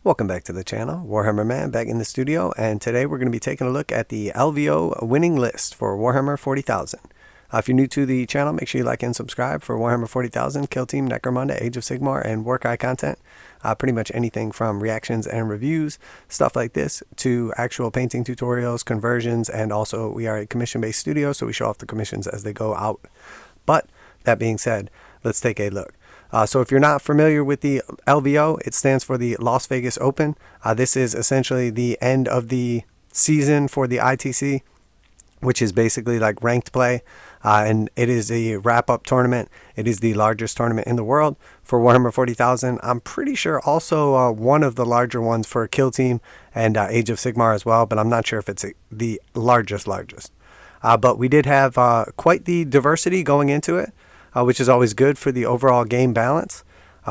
Welcome back to the channel. Warhammer Man back in the studio, and today we're going to be taking a look at the LVO winning list for Warhammer 40,000. If you're new to the channel, make sure you like and subscribe for Warhammer 40,000, Kill Team, Necromunda, Age of Sigmar, and warcry content. Pretty much anything from reactions and reviews, stuff like this, to actual painting tutorials, conversions, and also we are a commission-based studio, so we show off the commissions as they go out. But that being said, let's take a look. So if you're not familiar with the LVO, it stands for the Las Vegas Open. This is essentially the end of the season for the ITC, which is basically like ranked play. And it is a wrap-up tournament. It is the largest tournament in the world for Warhammer 40,000. I'm pretty sure also one of the larger ones for Kill Team and Age of Sigmar as well, but I'm not sure if it's the largest. But we did have quite the diversity going into it. Which is always good for the overall game balance.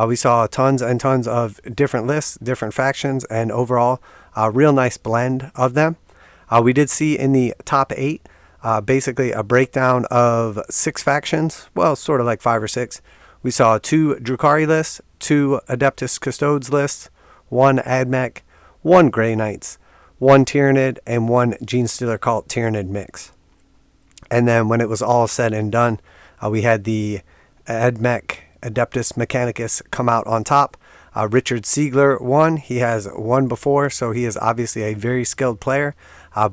We saw tons and tons of different lists, different factions, and overall a real nice blend of them. We did see in the top 8 basically a breakdown of 6 factions, well, sort of like 5 or 6. We saw 2 Drukhari lists, 2 Adeptus Custodes lists, 1 AdMech, 1 Grey Knights, 1 Tyrannid, and 1 Genestealer Cult Tyrannid mix. And then when it was all said and done, we had the AdMech Adeptus Mechanicus come out on top. Richard Sieglar won. He has won before, so he is obviously a very skilled player.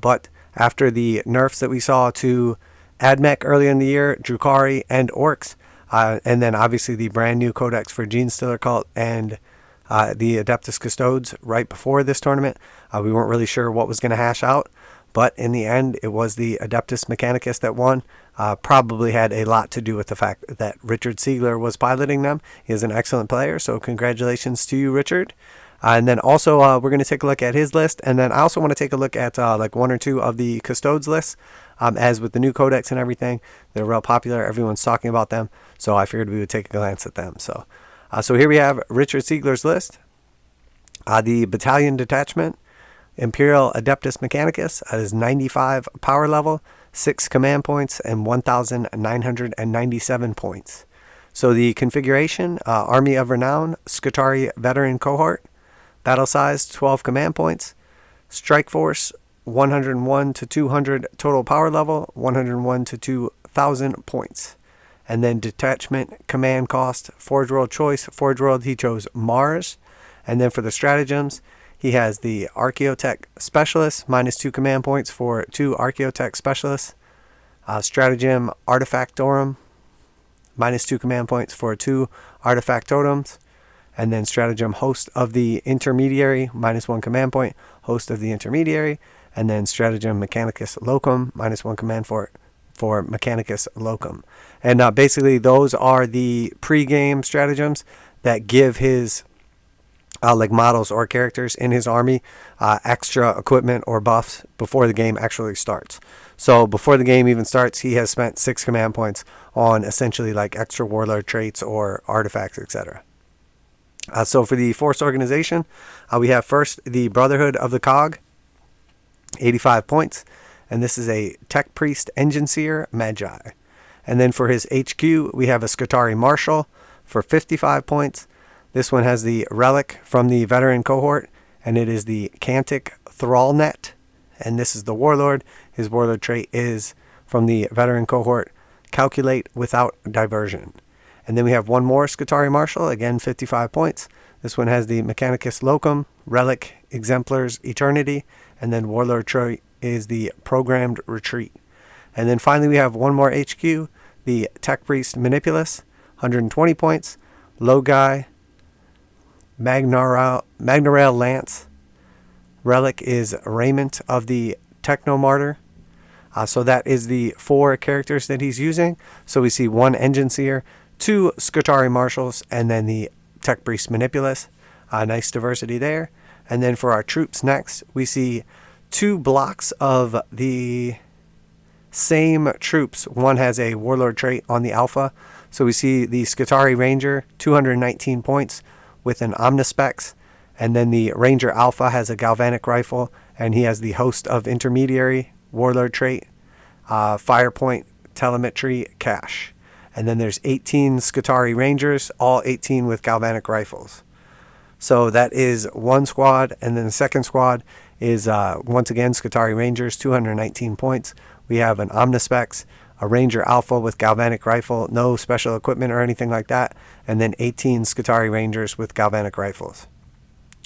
But after the nerfs that we saw to AdMech earlier in the year, Drukhari and orcs, and then obviously the brand new codex for Genestealer Cult and the Adeptus Custodes right before this tournament, we weren't really sure what was going to hash out. But in the end, it was the Adeptus Mechanicus that won. Probably had a lot to do with the fact that Richard Sieglar was piloting them. He is an excellent player, so congratulations to you, Richard. And then also, we're going to take a look at his list. And then I also want to take a look at like 1 or 2 of the Custodes lists. As with the new codex and everything, they're real popular. Everyone's talking about them. So I figured we would take a glance at them. So here we have Richard Sieglar's list. The Battalion Detachment. Imperial Adeptus Mechanicus is 95 power level, 6 command points, and 1,997 points. So the configuration, Army of Renown, Skitarii Veteran Cohort, battle size 12 command points, strike force 101 to 200 total power level, 101 to 2,000 points. And then detachment command cost, Forge World choice, Forge World he chose Mars. And then for the stratagems, he has the Archaeotech Specialist, -2 command points for 2 Archaeotech Specialists. Stratagem Artifactorum, -2 command points for 2 Artifactotums. And then Stratagem Host of the Intermediary, -1 command point, Host of the Intermediary. And then Stratagem Mechanicus Locum, -1 command for Mechanicus Locum. And basically those are the pre-game stratagems that give his like models or characters in his army extra equipment or buffs before the game actually starts. So before the game even starts, he has spent 6 command points on essentially like extra warlord traits or artifacts, etc. So for the force organization, we have first the Brotherhood of the Cog, 85 points, and this is a Tech Priest Engine Seer Magi. And then for his HQ, we have a Skitarii Marshal for 55 points. This one has the relic from the veteran cohort, and it is the Cantic Thrallnet. And this is the warlord. His warlord trait is from the veteran cohort, Calculate Without Diversion. And then we have one more Skitarii Marshal, again 55 points. This one has the Mechanicus Locum, relic Exemplars Eternity, and then warlord trait is the Programmed Retreat. And then finally we have one more HQ, the Tech Priest Manipulus, 120 points, Logai, Magnarail Lance. Relic is Raiment of the Technomartyr. So that is the 4 characters that he's using. So we see 1 Engine Seer, 2 Skitarii Marshals, and then the Tech Priest Manipulus. Nice diversity there. And then for our troops next, we see 2 blocks of the same troops. One has a warlord trait on the alpha. So we see the Skitarii Ranger, 219 points, with an Omnispecs, and then the Ranger Alpha has a Galvanic Rifle, and he has the Host of Intermediary Warlord trait, Firepoint, Telemetry, Cache. And then there's 18 Skitarii Rangers, all 18 with Galvanic Rifles. So that is one squad, and then the second squad is once again Skitarii Rangers, 219 points. We have an Omnispecs, a Ranger Alpha with galvanic rifle, no special equipment or anything like that, and then 18 Skitarii Rangers with galvanic rifles.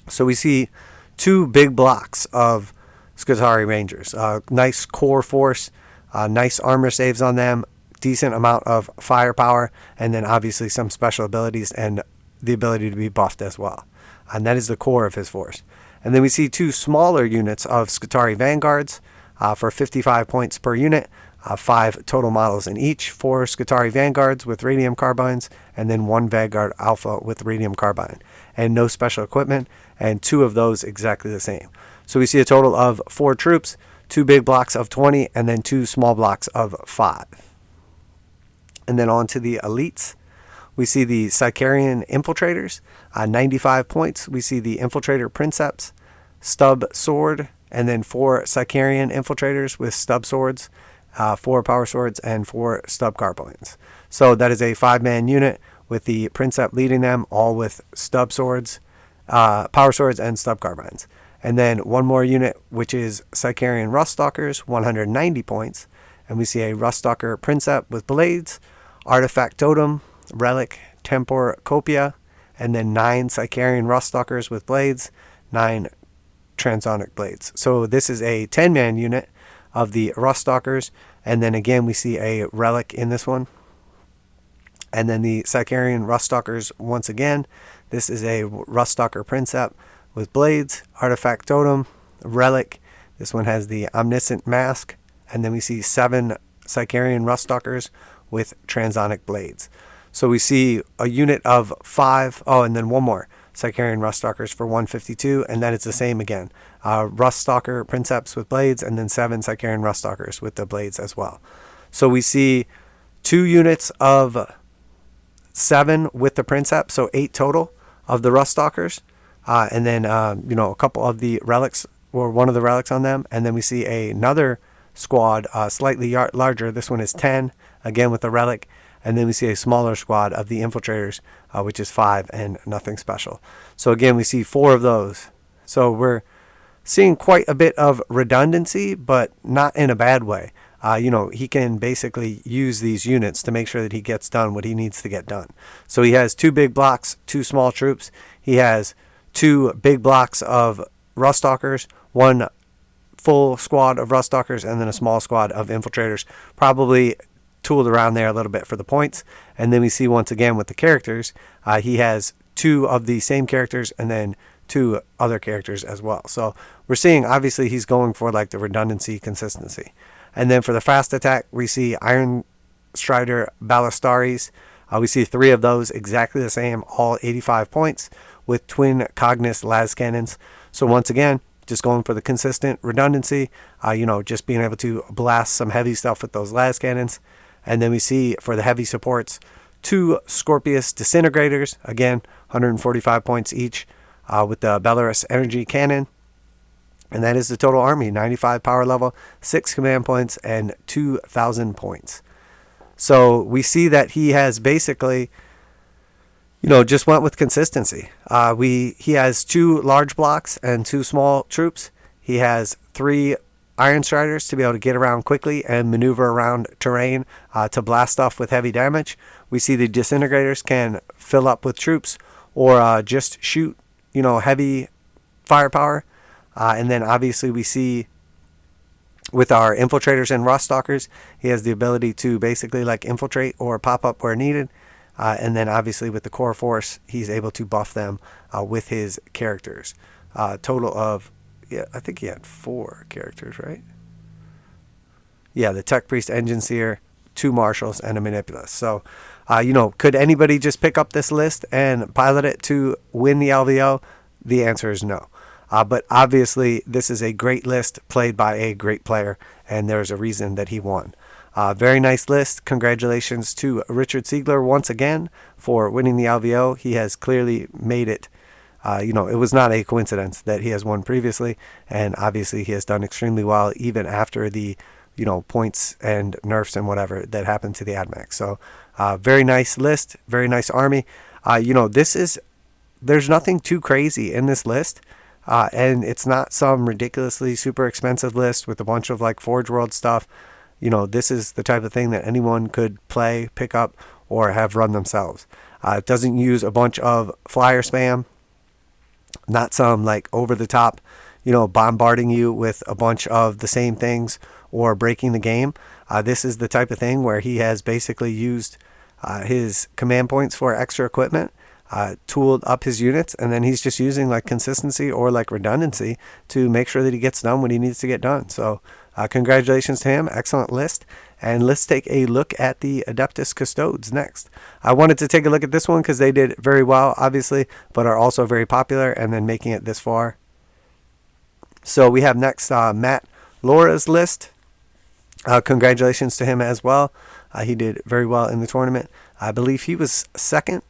So we see two big blocks of Skitarii Rangers. Nice core force, nice armor saves on them, decent amount of firepower, and then obviously some special abilities and the ability to be buffed as well. And that is the core of his force. And then we see two smaller units of Skitarii Vanguards for 55 points per unit. 5 total models in each, 4 Skitarii Vanguards with radium carbines, and then 1 Vanguard Alpha with radium carbine, and no special equipment, and 2 of those exactly the same. So we see a total of 4 troops, 2 big blocks of 20, and then 2 small blocks of 5. And then on to the elites. We see the Sicarian Infiltrators, 95 points. We see the Infiltrator Princeps, Stub Sword, and then 4 Sicarian Infiltrators with Stub Swords, 4 Power Swords, and 4 Stub Carbines. So that is a 5-man unit with the Princeps leading them, all with Stub Swords, Power Swords, and Stub Carbines. And then one more unit, which is Sicarian Ruststalkers, 190 points. And we see a Ruststalker Princeps with Blades, Artifact Totem, Relic, Tempor Copia, and then 9 Sicarian Ruststalkers with Blades, 9 Transonic Blades. So this is a 10-man unit of the Ruststalkers, and then again we see a Relic in this one. And then the Sicarian Ruststalkers once again. This is a Ruststalker Princeps with Blades, Artifact Totem, Relic. This one has the Omniscient Mask, and then we see 7 Sicarian Ruststalkers with Transonic Blades. So we see a unit of 5. Oh, and then one more Sicarian Ruststalkers for 152, and then it's the same again. Ruststalker Princeps with Blades, and then 7 Sicarian Ruststalkers with the Blades as well. So we see 2 units of 7 with the Princeps, so 8 total of the Ruststalkers, and then a couple of the relics, or one of the relics on them, and then we see another squad slightly larger. This one is 10, again with the relic. And then we see a smaller squad of the Infiltrators, which is 5 and nothing special. So again, we see 4 of those. So we're seeing quite a bit of redundancy, but not in a bad way. He can basically use these units to make sure that he gets done what he needs to get done. So he has 2 big blocks, 2 small troops. He has 2 big blocks of Ruststalkers, 1 full squad of Ruststalkers, and then a small squad of Infiltrators, probably tooled around there a little bit for the points. And then we see once again with the characters, he has 2 of the same characters and then 2 other characters as well. So we're seeing obviously he's going for like the redundancy, consistency. And then for the fast attack, we see Iron Strider Ballistaries. We see 3 of those exactly the same, all 85 points with twin Cognis las cannons. So once again, just going for the consistent redundancy, just being able to blast some heavy stuff with those las cannons. And then we see for the heavy supports 2 Scorpius Disintegrators, again 145 points each, with the Belarus Energy Cannon. And that is the total army, 95 power level, 6 command points, and 2,000 points. So we see that he has basically, just went with consistency. He has 2 large blocks and 2 small troops. He has 3 Iron Striders to be able to get around quickly and maneuver around terrain to blast stuff with heavy damage. We see the Disintegrators can fill up with troops or just shoot, heavy firepower. And then obviously we see with our Infiltrators and Ruststalkers, he has the ability to basically like infiltrate or pop up where needed. And then obviously with the core force, he's able to buff them with his characters. Total of, I think he had 4 characters, right? Yeah, the Tech Priest, Engine Seer, 2 Marshals, and a Manipulus. So, could anybody just pick up this list and pilot it to win the LVO? The answer is no. But obviously, this is a great list played by a great player, and there's a reason that he won. Very nice list. Congratulations to Richard Sieglar once again for winning the LVO. He has clearly made it. It was not a coincidence that he has won previously, and obviously he has done extremely well even after the, points and nerfs and whatever that happened to the AdMech. So, very nice list, very nice army. This is there's nothing too crazy in this list. And it's not some ridiculously super expensive list with a bunch of like Forge World stuff. This is the type of thing that anyone could play, pick up, or have run themselves. It doesn't use a bunch of flyer spam, not some like over the top, bombarding you with a bunch of the same things or breaking the game. This is the type of thing where he has basically used his command points for extra equipment, tooled up his units, and then he's just using like consistency or like redundancy to make sure that he gets done what he needs to get done. So congratulations to him. Excellent list. And let's take a look at the Adeptus Custodes next. I wanted to take a look at this one because they did very well, obviously, but are also very popular and then making it this far. So we have next Matt Lorah's list. Congratulations to him as well. He did very well in the tournament. I believe he was second.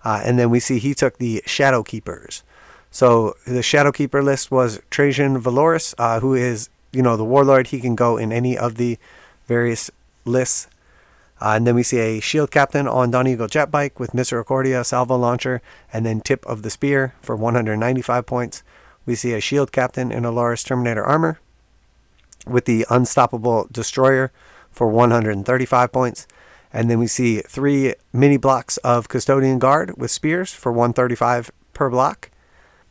And then we see he took the Shadowkeepers. So the Shadowkeeper list was Trajan Valoris, who is, the warlord. He can go in any of the various lists. And then we see a shield captain on Dawn Eagle jet bike with Misericordia, salvo launcher, and then tip of the spear for 195 points. We see a shield captain in Alaris Terminator armor with the unstoppable destroyer for 135 points. And then we see 3 mini blocks of Custodian Guard with spears for 135 per block.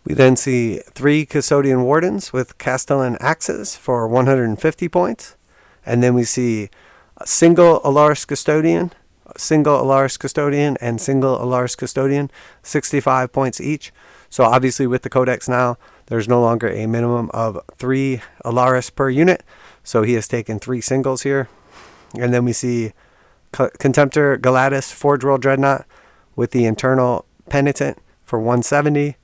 We then see 3 Custodian Wardens with Castellan axes for 150 points. And then we see a single Alaris Custodian, single Alaris Custodian, and single Alaris Custodian, 65 points each. So obviously with the Codex now, there's no longer a minimum of 3 Alaris per unit. So he has taken 3 singles here. And then we see Contemptor Galatis Forge World Dreadnought with the internal Penitent for 170.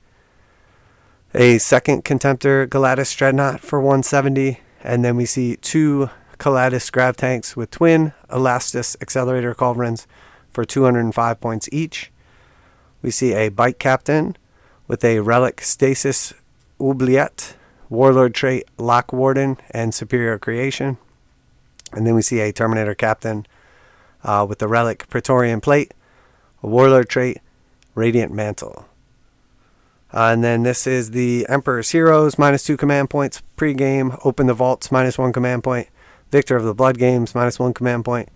A second Contemptor Galatis Dreadnought for 170. And then we see 2 Galatis Grav Tanks with twin Elastus Accelerator Culverins for 205 points each. We see a Bike Captain with a Relic Stasis Oubliette, Warlord trait Lock Warden, and Superior Creation. And then we see a Terminator Captain with the Relic Praetorian Plate, a Warlord trait, Radiant Mantle. And then this is the Emperor's Heroes, -2 command points pre-game. Open the Vaults, -1 command point. Victor of the Blood Games, -1 command point.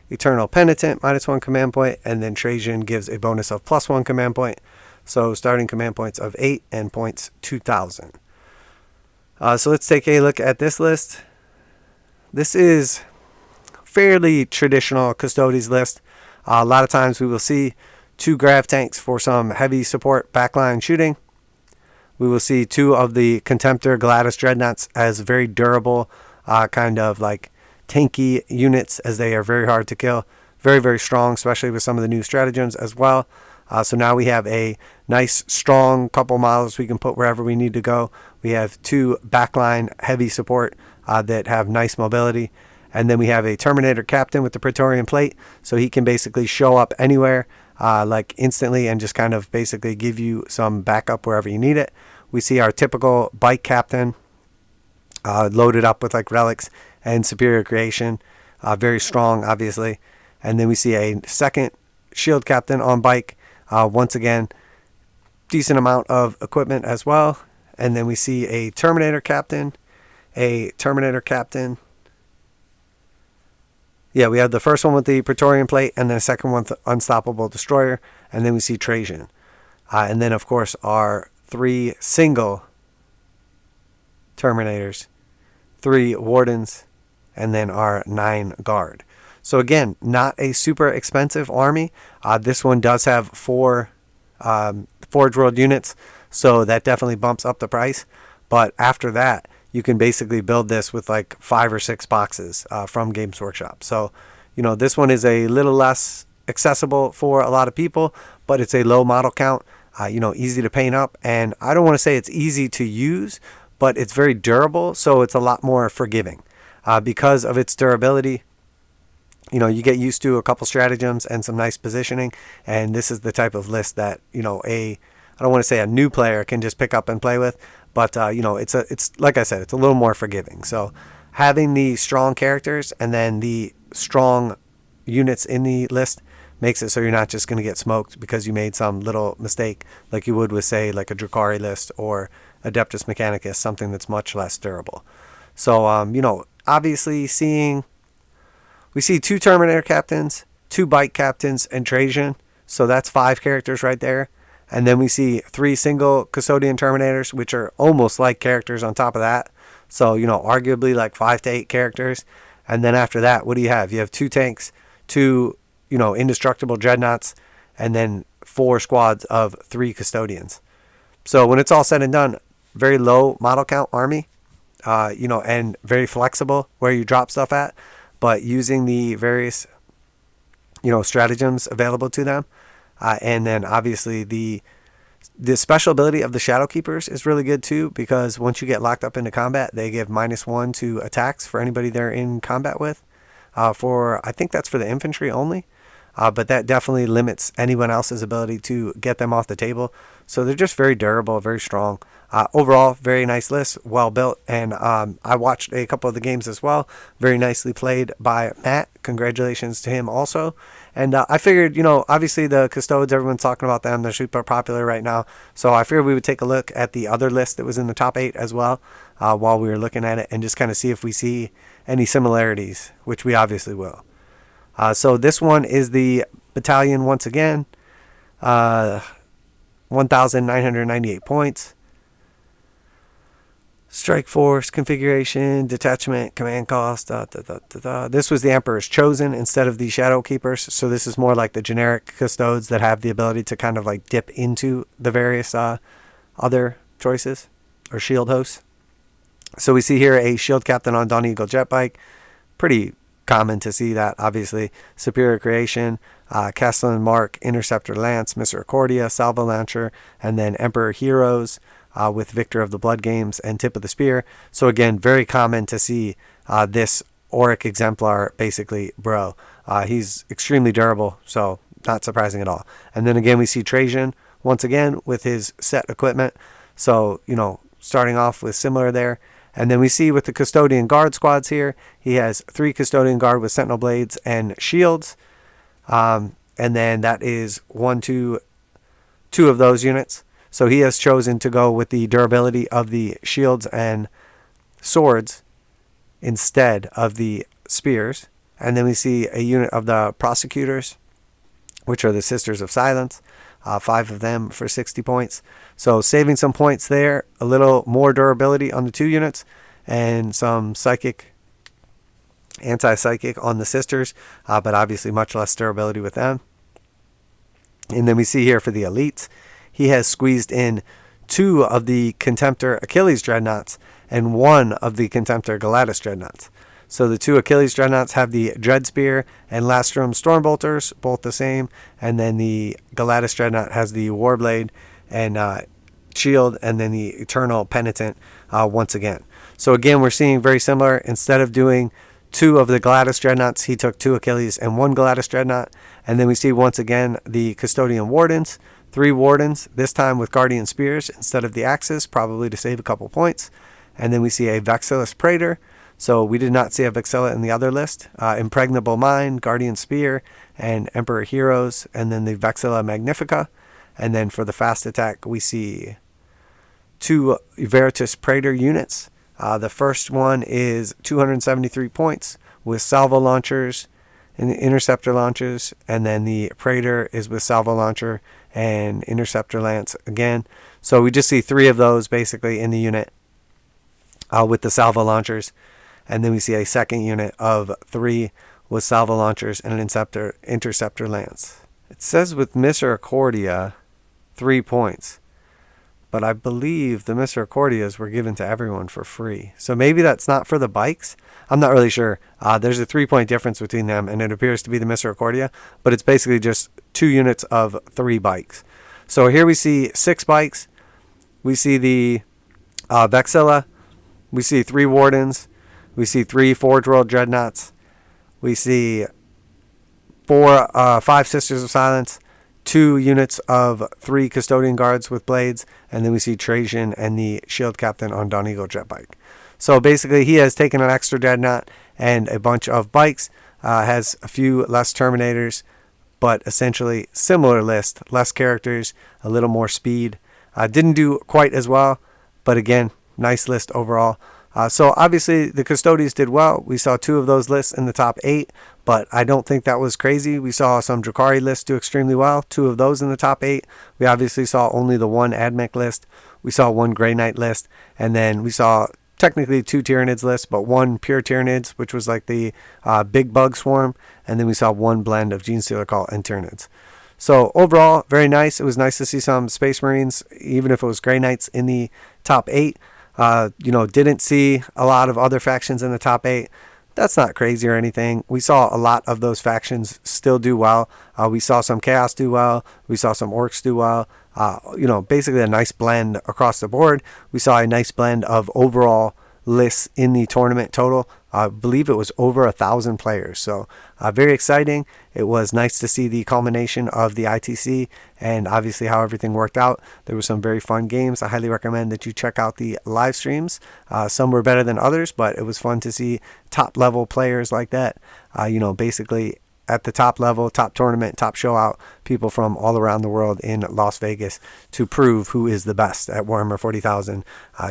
Eternal Penitent, -1 command point. And then Trajan gives a bonus of +1 command point. So starting command points of 8 and points 2,000. So let's take a look at this list. This is fairly traditional Custodes list. A lot of times we will see 2 Grav Tanks for some heavy support backline shooting. We will see 2 of the Contemptor Galatis Dreadnoughts as very durable, kind of like tanky units, as they are very hard to kill. Very, very strong, especially with some of the new stratagems as well. So now we have a nice, strong couple models we can put wherever we need to go. We have 2 backline heavy support that have nice mobility. And then we have a Terminator Captain with the Praetorian Plate. So he can basically show up anywhere like instantly and just kind of basically give you some backup wherever you need it. We see our typical Bike Captain loaded up with like relics and Superior Creation. Very strong, obviously. And then we see a second Shield Captain on bike. Once again, decent amount of equipment as well. And then we see a Terminator Captain. Yeah, we have the first one with the Praetorian Plate, and then the second one with the Unstoppable Destroyer. And then we see Trajan. And then, of course, our 3 single Terminators, 3 Wardens, and then our 9 Guard. So again, not a super expensive army. This one does have 4 Forge World units, so that definitely bumps up the price. But after that, you can basically build this with like 5 or 6 boxes from Games Workshop. So, this one is a little less accessible for a lot of people, but it's a low model count, easy to paint up. And I don't want to say it's easy to use, but it's very durable, so it's a lot more forgiving. Because of its durability, you get used to a couple stratagems and some nice positioning, and this is the type of list that, I don't want to say a new player can just pick up and play with, but, it's like I said, it's a little more forgiving. So having the strong characters and then the strong units in the list makes it so you're not just going to get smoked because you made some little mistake like you would with, say, like a Drukhari list or Adeptus Mechanicus, something that's much less durable. So, you know, obviously we see 2 Terminator captains, 2 bike captains, and Trajan. So that's 5 characters right there. And then we see 3 single custodian Terminators, which are almost like characters on top of that. So, you know, arguably like 5 to 8 characters. And then after that, what do you have? You have 2 tanks, 2, you know, indestructible dreadnoughts, and then 4 squads of 3 custodians. So when it's all said and done, very low model count army, you know, and very flexible where you drop stuff at, but using the various, you know, stratagems available to them. And then obviously the special ability of the Shadowkeepers is really good too, because once you get locked up into combat, they give -1 to attacks for anybody they're in combat with. I think that's for the infantry only. But that definitely limits anyone else's ability to get them off the table. So they're just very durable, very strong. Overall, very nice list, well built. And I watched a couple of the games as well. Very nicely played by Matt. Congratulations to him also. And I figured, you know, obviously the Custodes, everyone's talking about them. They're super popular right now. So I figured we would take a look at the other list that was in the top 8 as well while we were looking at it, and just kind of see if we see any similarities, which we obviously will. So this one is the battalion once again. 1,998 points. Strike force, configuration, detachment, command cost. This was the Emperor's Chosen instead of the Shadowkeepers. So this is more like the generic Custodes that have the ability to kind of like dip into the various other choices or shield hosts. So we see here a shield captain on Dawn Eagle jet bike. Pretty common to see that, obviously. Superior Creation, Castellan Mark, Interceptor Lance, Misericordia, Salvo Launcher, and then Emperor Heroes with Victor of the Blood Games and Tip of the Spear. So again, very common to see this Orruk exemplar, basically, bro. He's extremely durable, so not surprising at all. And then again, we see Trajan once again with his set equipment. So, you know, starting off with similar there. And then we see with the Custodian Guard squads here, he has 3 Custodian Guard with Sentinel Blades and Shields. And then that is 2 of those units. So he has chosen to go with the durability of the shields and swords instead of the spears. And then we see a unit of the Prosecutors, which are the Sisters of Silence. 5 of them for 60 points. So saving some points there, a little more durability on the 2 units, and some psychic, anti-psychic on the Sisters, but obviously much less durability with them. And then we see here for the elites, he has squeezed in 2 of the Contemptor Achilles Dreadnoughts and 1 of the Contemptor Galatis Dreadnoughts. So the 2 Achilles Dreadnoughts have the Dread Spear and Lastrum Stormbolters, both the same. And then the Galatis Dreadnought has the Warblade and Shield, and then the Eternal Penitent once again. So again, we're seeing very similar. Instead of doing 2 of the Galatis Dreadnoughts, he took 2 Achilles and 1 Galatis Dreadnought. And then we see once again the Custodian Wardens, 3 Wardens, this time with Guardian Spears instead of the Axes, probably to save a couple points. And then we see a Vexillus Praetor. So we did not see a Vexilla in the other list. Impregnable Mind, Guardian Spear, and Emperor Heroes, and then the Vexilla Magnifica. And then for the fast attack, we see 2 Veritas Praetor units. The first one is 273 points with salvo launchers and interceptor launchers. And then the Praetor is with salvo launcher and interceptor lance again. So we just see 3 of those basically in the unit with the salvo launchers. And then we see a second unit of 3 with salvo launchers and an interceptor lance. It says with Misericordia, 3 points. But I believe the Misericordias were given to everyone for free. So maybe that's not for the bikes. I'm not really sure. There's a 3-point difference between them, and it appears to be the Misericordia. But it's basically just 2 units of 3 bikes. So here we see 6 bikes. We see the Vexilla. We see 3 Wardens. We see 3 Forge World Dreadnoughts. We see 5 Sisters of Silence, 2 units of 3 Custodian Guards with Blades, and then we see Trajan and the Shield Captain on Dawn Eagle jet bike. So basically he has taken an extra Dreadnought and a bunch of bikes, has a few less Terminators, but essentially similar list, less characters, a little more speed. Didn't do quite as well, but again, nice list overall. So obviously the Custodes did well. We saw 2 of those lists in the top 8, but I don't think that was crazy. We saw some Drukhari lists do extremely well, 2 of those in the top 8. We obviously saw only the 1 AdMech list. We saw 1 Grey Knight list, and then we saw technically 2 Tyranids lists, but 1 pure Tyranids, which was like the big bug swarm, and then we saw 1 blend of Genestealer Cult and Tyranids. So overall, very nice. It was nice to see some Space Marines, even if it was Grey Knights in the top 8. Didn't see a lot of other factions in the top 8. That's not crazy or anything. We saw a lot of those factions still do well. We saw some Chaos do well. We saw some Orcs do well. Basically a nice blend across the board. We saw a nice blend of overall lists in the tournament total. I believe it was over 1,000 players. So very exciting. It was nice to see the culmination of the ITC and obviously how everything worked out. There were some very fun games. I highly recommend that you check out the live streams. Some were better than others, but it was fun to see top level players like that. Basically at the top level, top tournament, top show out, people from all around the world in Las Vegas to prove who is the best at Warhammer 40,000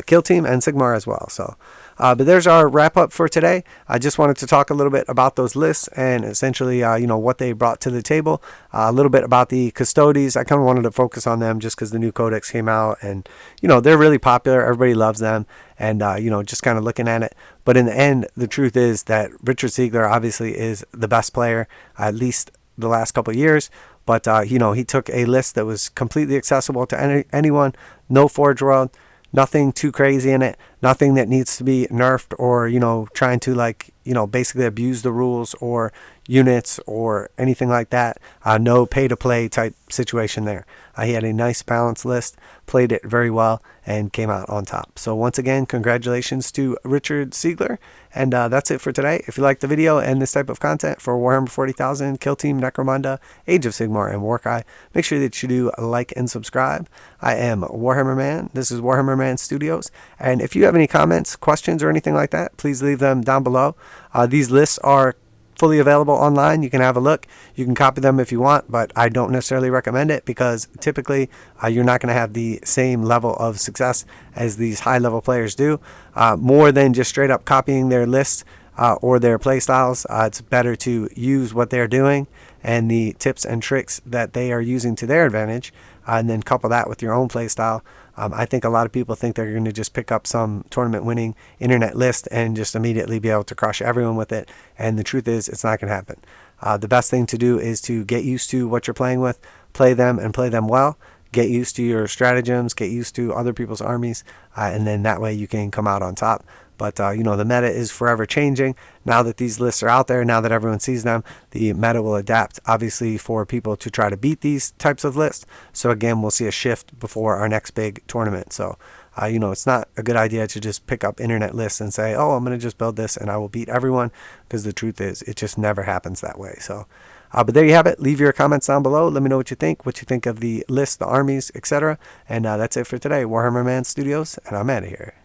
Kill Team and Sigmar as well. So, but there's our wrap up for today. I just wanted to talk a little bit about those lists and essentially, what they brought to the table. A little bit about the Custodes. I kind of wanted to focus on them just because the new codex came out and, they're really popular. Everybody loves them. And, just kind of looking at it. But in the end, the truth is that Richard Sieglar obviously is the best player, at least the last couple of years. But, he took a list that was completely accessible to anyone, no Forge World, nothing too crazy in it, nothing that needs to be nerfed or, trying to basically abuse the rules or units or anything like that. No pay-to-play type situation there. He had a nice balanced list, played it very well, and came out on top. So once again, congratulations to Richard Sieglar. And that's it for today. If you like the video and this type of content for Warhammer 40,000, Kill Team, Necromunda, Age of Sigmar, and Warcry, make sure that you do like and subscribe. I am Warhammer Man. This is Warhammer Man Studios. And if you have any comments, questions, or anything like that, please leave them down below. These lists are fully available online. You can have a look. You can copy them if you want, but I don't necessarily recommend it because typically you're not going to have the same level of success as these high level players do. More than just straight up copying their lists or their play styles, it's better to use what they're doing and the tips and tricks that they are using to their advantage, and then couple that with your own play style. I think a lot of people think they're going to just pick up some tournament winning internet list and just immediately be able to crush everyone with it. And the truth is, it's not going to happen. The best thing to do is to get used to what you're playing with, play them and play them well, get used to your stratagems, get used to other people's armies, and then that way you can come out on top. But, the meta is forever changing. Now that these lists are out there, now that everyone sees them, the meta will adapt, obviously, for people to try to beat these types of lists. So, again, we'll see a shift before our next big tournament. So, it's not a good idea to just pick up internet lists and say, oh, I'm going to just build this and I will beat everyone. Because the truth is, it just never happens that way. So, but there you have it. Leave your comments down below. Let me know what you think of the list, the armies, etc. And that's it for today. Warhammer Man Studios, and I'm out of here.